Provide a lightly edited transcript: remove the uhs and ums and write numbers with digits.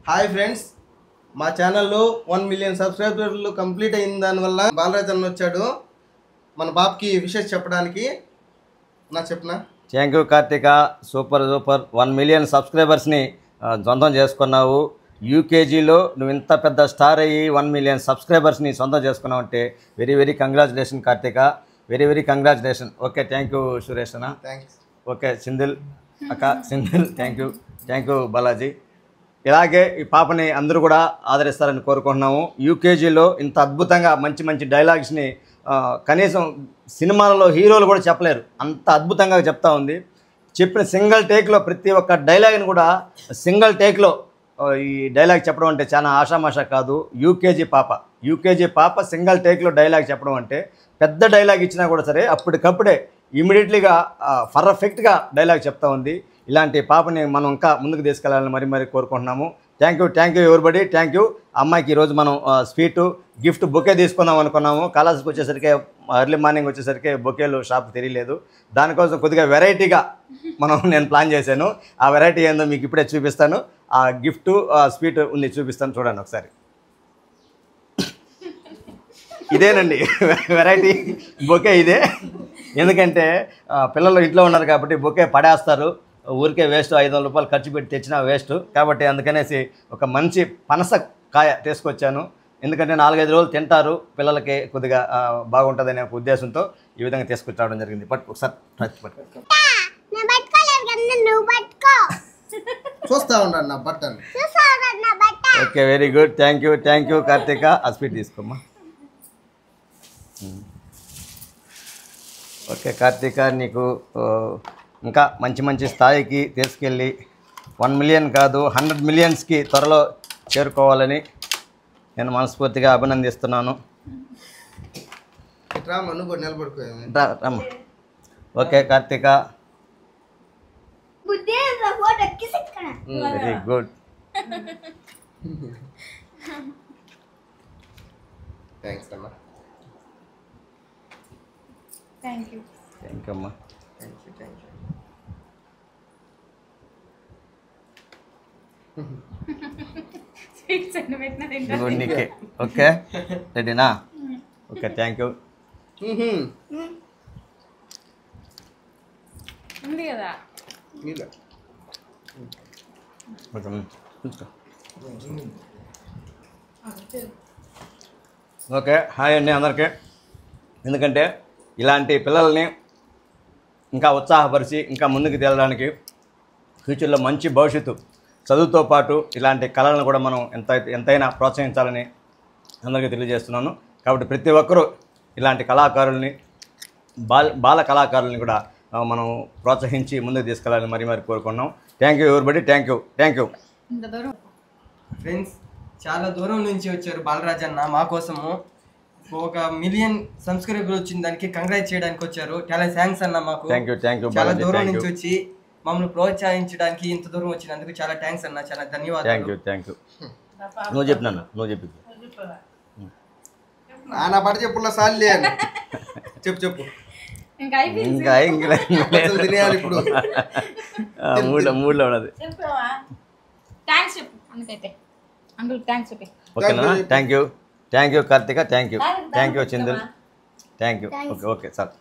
Hi friends, మా ఛానల్లో 1 million సబ్స్క్రైబర్లు కంప్లీట్ అయిన దానివల్ల బాలరాజ్ అన్న వచ్చాడు మన బాబుకి విషెస్ చెప్పడానికి. నా చెప్పనా? Thank you Karthika, super 1 million సబ్స్క్రైబర్స్ని సొంతం చేసుకున్నావు. యూకేజీలో నువ్వు ఇంత పెద్ద స్టార్ అయ్యి 1 మిలియన్ సబ్స్క్రైబర్స్ని సొంతం చేసుకున్నావు అంటే very congratulation Karthika, very congratulation. Okay, thank you Suresh అన్న. థ్యాంక్స్. ఓకే సింధిల్ అక్క, సింధిల్ థ్యాంక్ యూ బాలాజీ. ఇలాగే ఈ పాపని అందరూ కూడా ఆదరిస్తారని కోరుకుంటున్నాము. యూకేజీలో ఇంత అద్భుతంగా మంచి డైలాగ్స్ని కనీసం సినిమాలలో హీరోలు కూడా చెప్పలేరు, అంత అద్భుతంగా చెప్తా ఉంది. చెప్పిన సింగిల్ టేక్లో ప్రతి ఒక్క డైలాగ్ని కూడా సింగిల్ టేక్లో ఈ డైలాగ్ చెప్పడం అంటే చాలా ఆషామాషా కాదు. యూకేజీ పాప సింగిల్ టేక్లో డైలాగ్ చెప్పడం అంటే పెద్ద డైలాగ్ ఇచ్చినా కూడా సరే అప్పటికప్పుడే ఇమీడియట్లీగా పర్ఫెక్ట్గా డైలాగ్ చెప్తా ఉంది. ఇలాంటి పాపని మనం ఇంకా ముందుకు తీసుకెళ్ళాలని మరీ కోరుకుంటున్నాము. Thank you everybody, thank you. అమ్మాయికి ఈరోజు మనం స్వీటు గిఫ్ట్ బొకే తీసుకుందాం అనుకున్నాము. కాలేజ్కి వచ్చేసరికి ఎర్లీ మార్నింగ్ వచ్చేసరికి బొకేలు షాప్ తెలియలేదు. దానికోసం కొద్దిగా వెరైటీగా నేను ప్లాన్ చేశాను. ఆ వెరైటీ ఏందో మీకు ఇప్పుడే చూపిస్తాను. ఆ గిఫ్ట్ స్వీట్ ఉంది, చూపిస్తాను చూడండి ఒకసారి. ఇదేనండి వెరైటీ బొకే ఇదే. ఎందుకంటే పిల్లలు ఇంట్లో ఉన్నారు కాబట్టి బొకే పడేస్తారు, ఊరికే వేస్ట్, 500 రూపాయలు ఖర్చు పెట్టి తెచ్చినా వేస్ట్. కాబట్టి అందుకనేసి ఒక మంచి పనస కాయ తీసుకొచ్చాను. ఎందుకంటే 4-5 రోజులు తింటారు, పిల్లలకి కొద్దిగా బాగుంటుందనే ఒక ఉద్దేశంతో ఈ విధంగా తీసుకొచ్చి జరిగింది. ఒకసారి చూస్తా ఉన్నాను నా button. Okay, very good, thank you Karthika. ఆ స్వీట్ తీసుకోమ్మా. ఓకే కార్తిక, నీకు ఇంకా మంచి స్థాయికి తీసుకెళ్ళి 1 మిలియన్ కాదు 100 మిలియన్స్కి త్వరలో చేరుకోవాలని నేను మనస్ఫూర్తిగా అభినందిస్తున్నాను. రమ్మ. Okay Karthika, very good. Thanks అమ్మా. థ్యాంక్ యూ అమ్మా. నీకే. ఓకే రెడీనా? Okay, thank you. ఉంది కదా. ఓకే, హాయ్ అండి అందరికీ. ఎందుకంటే ఇలాంటి పిల్లల్ని ఇంకా ఉత్సాహపరిచి ఇంకా ముందుకు తేలడానికి ఫ్యూచర్లో మంచి భవిష్యత్తు, చదువుతో పాటు ఇలాంటి కళలను కూడా మనం ఎంతైనా ప్రోత్సహించాలని అందరికీ తెలియజేస్తున్నాను. కాబట్టి ప్రతి ఒక్కరూ ఇలాంటి కళాకారుల్ని, బాల కళాకారుల్ని కూడా మనం ప్రోత్సహించి ముందుకు తీసుకెళ్ళాలని మరీ కోరుకున్నాం. Thank you everybody, thank you. Friends, చాలా దూరం నుంచి వచ్చారు బాలరాజ్ అన్న మా కోసము. 1 మిలియన్ సబ్స్క్రైబర్ వచ్చిన దానికి కంగ్రాట్ చేయడానికి వచ్చారు. చాలా థ్యాంక్స్ అన్న. మాకు థ్యాంక్ యూ చాలా దూరం నుంచి వచ్చి మమ్మల్ని ప్రోత్సహించడానికి ఇంత దూరం వచ్చినందుకు చాలా థ్యాంక్స్ అన్న, చాలా ధన్యవాదాలు. Thank you. నువ్వు చెప్పినా, నువ్వు చెప్పి నా పాట చెప్పులా సార్లే చెప్పు. ఇంకా తినేయాలి ఇప్పుడు. మూడ్లో ఉన్నది. థ్యాంక్స్ చెప్పు అందుకైతే. అంకుల్ థ్యాంక్స్ చెప్పి. ఓకేనా? Thank you Karthika, thank you చిందుల్, థ్యాంక్ యూ. Okay sir.